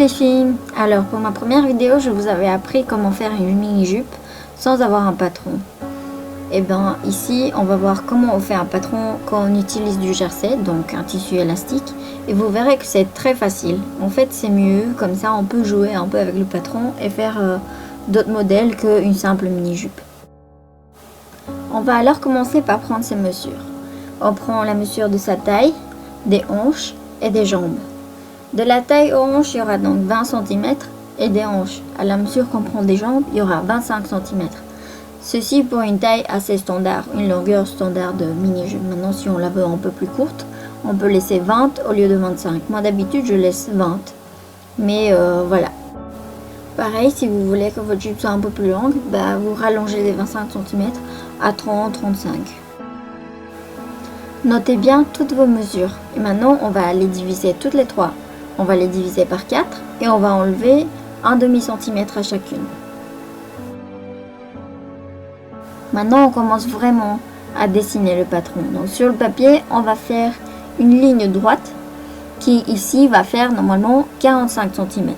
les filles, alors pour ma première vidéo je vous avais appris comment faire une mini-jupe sans avoir un patron. Et bien ici on va voir comment on fait un patron quand on utilise du jersey, donc un tissu élastique, et vous verrez que c'est très facile. En fait c'est mieux, comme ça on peut jouer un peu avec le patron et faire d'autres modèles qu'une simple mini-jupe. On va alors commencer par prendre ses mesures. On prend la mesure de sa taille, des hanches et des jambes. De la taille aux hanches, il y aura donc 20 cm et des hanches. À la mesure qu'on prend des jambes, il y aura 25 cm. Ceci pour une taille assez standard, une longueur standard de mini-jupe. Maintenant, si on la veut un peu plus courte, on peut laisser 20 au lieu de 25. Moi, d'habitude, je laisse 20. Mais voilà. Pareil, si vous voulez que votre jupe soit un peu plus longue, vous rallongez les 25 cm à 30-35. Notez bien toutes vos mesures. Et maintenant, on va les diviser toutes les trois. On va les diviser par 4 et on va enlever un demi-centimètre à chacune. Maintenant, on commence vraiment à dessiner le patron. Donc sur le papier, on va faire une ligne droite qui ici va faire normalement 45 cm.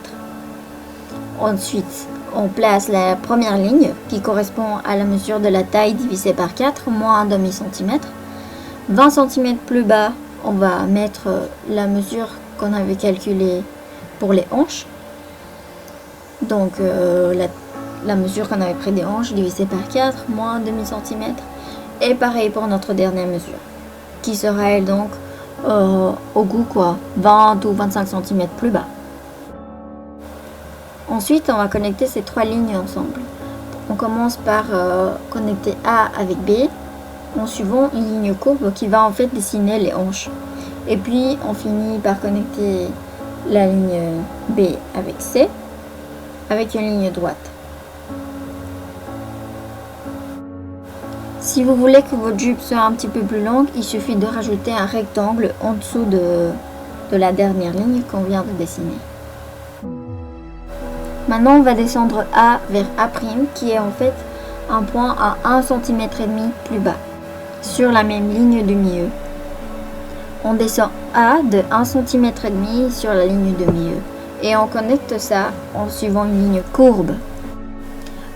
Ensuite, on place la première ligne qui correspond à la mesure de la taille divisée par 4 moins un demi-centimètre. 20 cm plus bas, on va mettre la mesure qu'on avait calculée pour les hanches. Donc la mesure qu'on avait pris des hanches divisée par 4 moins un demi-centimètre. Et pareil pour notre dernière mesure, qui sera elle donc au goût 20 ou 25 cm plus bas. Ensuite, on va connecter ces trois lignes ensemble. On commence par connecter A avec B, en suivant une ligne courbe qui va en fait dessiner les hanches. Et puis, on finit par connecter la ligne B avec C, avec une ligne droite. Si vous voulez que votre jupe soit un petit peu plus longue, il suffit de rajouter un rectangle en dessous de la dernière ligne qu'on vient de dessiner. Maintenant, on va descendre A vers A', qui est en fait un point à 1,5 cm plus bas, sur la même ligne du milieu. On descend A de 1,5 cm sur la ligne de milieu, et on connecte ça en suivant une ligne courbe.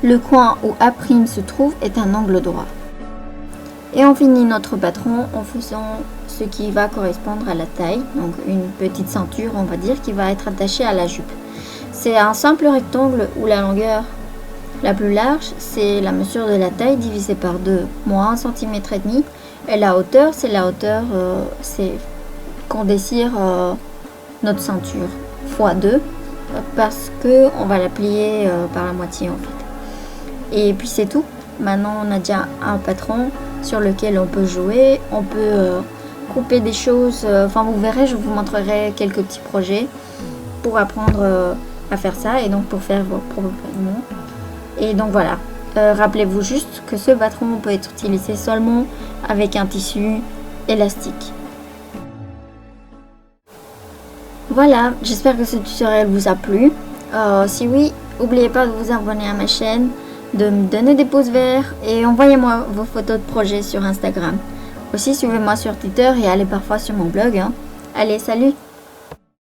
Le coin où A' se trouve est un angle droit. Et on finit notre patron en faisant ce qui va correspondre à la taille, donc une petite ceinture, on va dire, qui va être attachée à la jupe. C'est un simple rectangle où la longueur la plus large, c'est la mesure de la taille divisée par 2, moins 1,5 cm. Et la hauteur, c'est la hauteur c'est qu'on dessire notre ceinture fois 2, parce que on va la plier par la moitié en fait. Et puis c'est tout. Maintenant, on a déjà un patron sur lequel on peut jouer. On peut couper des choses. Enfin, vous verrez, je vous montrerai quelques petits projets pour apprendre à faire ça et donc pour faire vos propres patins. Et donc voilà, rappelez-vous juste que ce patron peut être utilisé seulement avec un tissu élastique. Voilà, j'espère que ce tutoriel vous a plu. Si oui, n'oubliez pas de vous abonner à ma chaîne, de me donner des pouces verts et envoyez-moi vos photos de projets sur Instagram. Aussi, suivez-moi sur Twitter et allez parfois sur mon blog. Allez, salut!